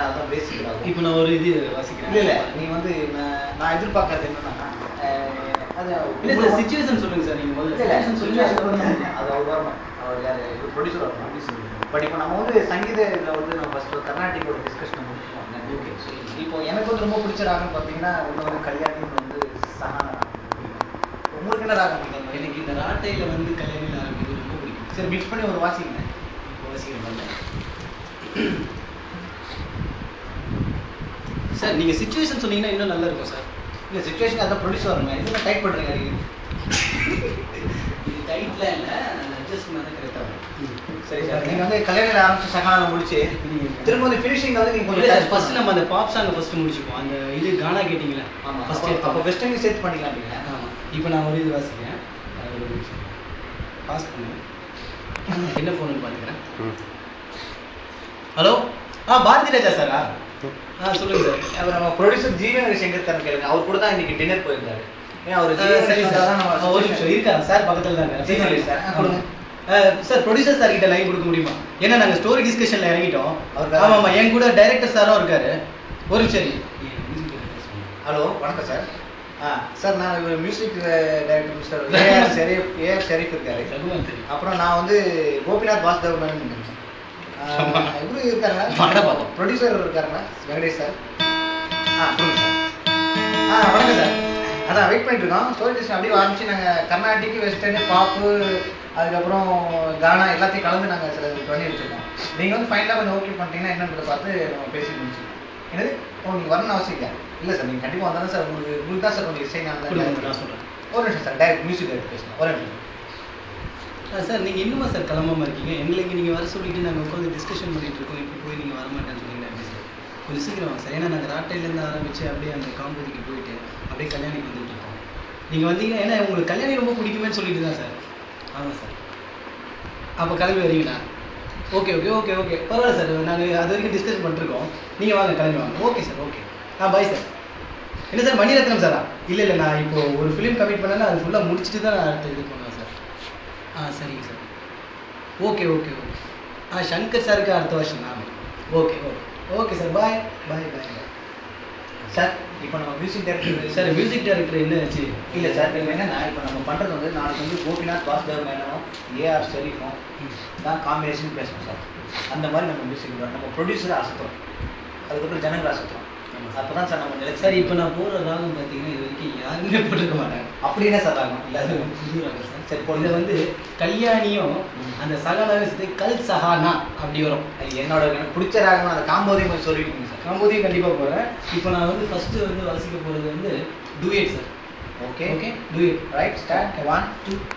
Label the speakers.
Speaker 1: அதான் பேசிக் ராகம்.
Speaker 2: இப்போ நான் ஒரு இது வாசிக்கிறேன்.
Speaker 1: இல்லை நீங்கள் வந்து நான் எதிர்பார்க்கறது என்னன்னா அது
Speaker 2: இல்லை சார், சிச்சுவேஷன் சொல்லுங்க சார். நீங்கள் முதல்ல
Speaker 1: சிச்சுவேஷன் சொல்லுங்க. அது அவர் வரணும், அவர் யார் இது ப்ரொடியூசர் வரணும். பட் இப்போ நம்ம வந்து சங்கீத இதில் வந்து நம்ம ஃபஸ்ட்டு கர்நாடிக்கோட டிஸ்கஷன் முடிச்சுக்கோங்க. ஓகே, இப்போ எனக்கு வந்து ரொம்ப பிடிச்ச ராகம் பார்த்தீங்கன்னா ஒன்று வந்து கல்யாணி, வந்து சஹானா. உங்களுக்கு என்ன ராகம் பிடிக்கும்?
Speaker 2: எனக்கு இந்த ராட்டையில் வந்து கல்யாணம் ஆரம்பிக்கிறது ரொம்ப பிடிக்கும்.
Speaker 1: சரி, மிக்ஸ் பண்ணி ஒரு வாசிங்க.
Speaker 2: வாசிக்கிறேன் சார். நீங்கள் சிச்சுவேஷன் சொன்னீங்கன்னா இன்னும் நல்லா இருக்கும் சார்.
Speaker 1: இல்லை சிச்சுவேஷன் அதான் ப்ரொடியூஸ் வருங்க. இதெல்லாம் டைப் பண்ணுறீங்க.
Speaker 2: இது டைட்லாம் இல்லை, அட்ஜஸ்ட்மெண்ட் தான் கரெக்டாக வரும்.
Speaker 1: சரி சார், நீங்கள் வந்து கல்யாணம் ஆரம்பிச்சு சகானம் முடிச்சு திரும்ப வந்து ஃபினிஷிங் வந்து நீங்கள் கொஞ்சம்
Speaker 2: ஃபர்ஸ்ட் நம்ம அந்த பாப் சாங்கை ஃபர்ஸ்ட் முடிச்சுப்போம். அந்த இது கானா கேட்டிங்களா?
Speaker 1: ஆமாம்,
Speaker 2: ஃபர்ஸ்ட்
Speaker 1: அப்போ வெஸ்டர்ன் சேர்த்து பண்ணிக்கலாம் அப்படிங்க.
Speaker 2: ஆமாம். இப்போ நான் ஒரு இது வாசிக்கிறேன். ஒரு நிமிஷம் பாஸ் பண்ணுவேன். என்ன ஃபோனுன்னு பார்த்துக்கிறேன். ஹலோ, பாரதி ராஜா சாரா? சொல்லுங்க சார்.
Speaker 1: அவர் நம்ம ப்ரொடியூசர் ஜீவன் சங்கர் கேளுங்க. அவர் கூட தான் இன்னைக்கு டின்னர் போயிருந்தாரு. ஏன் அவர்
Speaker 2: சரி சார், ஒரு நிமிஷம் இருக்காங்க சார், பக்கத்தில் தாங்க.
Speaker 1: சார் கொடுங்க
Speaker 2: சார். ப்ரொடியூசர் சார் கிட்ட லைன் கொடுக்க முடியுமா? ஏன்னா நாங்கள் ஸ்டோரி டிஸ்கஷனில் இறங்கிட்டோம்.
Speaker 1: அவர்
Speaker 2: ஆமாம், என் கூட டைரக்டர் சாரும் இருக்காரு. ஒரு சரி.
Speaker 1: ஹலோ, வணக்கம் சார். சார், நான் இவர் music director mister AR Sharif இருக்காரு. அப்புறம் நான் வந்து கோபிநாத் வாசுதேவ் மேனன் இவரு இருக்காருங்களா, ப்ரொடியூசர் இருக்காருங்களா, வெங்கடேஷ் சார். சொல்லுங்க சார். வணக்கம் சார். அதான் வெயிட் பண்ணிட்டு இருக்கோம். ஸ்டோரி டிஸ்கஷன் அப்படியே ஆரம்பிச்சு நாங்கள் கர்நாடிக், வெஸ்டர்னு, பாப்பு, அதுக்கப்புறம் கானா எல்லாத்தையும் கலந்து நாங்கள் சில பண்ணி வச்சுருக்கோம். நீங்கள் வந்து ஃபைனலாக கொஞ்சம் ஓகே பண்ணிட்டீங்கன்னா என்னன்றதை பார்த்து நம்ம பேசி முடிச்சுக்கோம். என்னது? நீங்கள் வரணும்னு அவசியம் இல்லை. இல்லை சார், நீங்கள் கண்டிப்பாக வந்தாலும் சார் உங்களுக்கு தான் சார் கொஞ்சம் இசை நான்
Speaker 2: சொல்கிறேன்.
Speaker 1: ஒரு நிமிஷம் சார், டைரக்ட் மியூசிக் டைரக்டர் பேசணும். ஒரு நிமிஷம்
Speaker 2: சார். நீங்கள் இன்னுமா சார் கிளம்பாமல் இருக்கீங்க? எங்களுக்கு நீங்கள் வர சொல்லிட்டு நாங்கள் உட்காந்து டிஸ்கஷன் பண்ணிட்டு இருக்கோம். இப்போ போய் நீங்கள் வரமாட்டேன்னு சொன்னீங்கன்னா எப்படி சார்? கொஞ்சம் சீக்கிரம் வாங்க சார். ஏன்னா நாங்கள் ராட்டையிலேருந்து ஆரம்பித்து அப்படியே அந்த காம்பதிக்கு போயிட்டு அப்படியே கல்யாணிக்கு வந்துட்டு இருக்கோம். நீங்கள் வந்தீங்கன்னா, ஏன்னா உங்களுக்கு கல்யாணி ரொம்ப பிடிக்குமேன்னு சொல்லிட்டு தான் சார். ஆமாம் சார். அப்போ கிளம்பி வரீங்களா? ஓகே ஓகே ஓகே ஓகே பரவாயில்ல சார். நாங்கள் அது வரைக்கும் டிஸ்கஸ் பண்ணிருக்கோம். நீங்கள் வாங்க, கிளம்பி வாங்க. Okay sir, okay. Bye sir. என்ன சார், மணிரத்னம் சாரா? இல்லை இல்லை, நான் இப்போது ஒரு ஃபிலிம் கமிட் பண்ணேன்னா அது ஃபுல்லாக முடிச்சுட்டு தான் நான் அடுத்த இது பண்ணுவேன் சார். சரிங்க sir. Okay okay okay. Shankar சாருக்கு அடுத்த வருஷம் நான். Okay okay okay sir. Bye bye bye bye
Speaker 1: sir. இப்போ நம்ம music director
Speaker 2: sir. Music director என்ன ஆச்சு?
Speaker 1: இல்லை சார், நீங்கள் என்னன்னா இப்போ நம்ம பண்ணுறது வந்து நாளைக்கு வந்து கோபிநாத் வாசுதேவ் மேனனும் ஏஆர் ஷெரீஃபும் தான் காம்பினேஷன் பேசணும் சார். அந்த மாதிரி நம்ம மியூசிக் நம்ம ப்ரொடியூசரை அசத்துறோம், அதுக்கப்புறம் ஜனங்களை அசத்துறோம். அப்போ தான் சார் நம்ம நிலை.
Speaker 2: சார், இப்போ நான் போகிற ராகம் பார்த்தீங்கன்னா இது வரைக்கும் யாருமே போட்டுக்க மாட்டாங்க.
Speaker 1: அப்படின்னா சார் ராகம் இல்லை, அது
Speaker 2: புது ராகம் சார்.
Speaker 1: சரி,
Speaker 2: இதை வந்து கல்யாணியும் அந்த சகானாவும் சேர்த்து கல் சஹானா அப்படி வரும்.
Speaker 1: என்னோட எனக்கு பிடிச்ச ராகம் அந்த காம்போதையும் கொஞ்சம் சொல்லிவிடுங்க சார்.
Speaker 2: காம்போதையும் கண்டிப்பாக போகிறேன். இப்போ நான் வந்து ஃபஸ்ட்டு வந்து வாசிக்க போகிறது வந்து duet sir.
Speaker 1: Okay
Speaker 2: okay, duet.
Speaker 1: Right, start. 1 2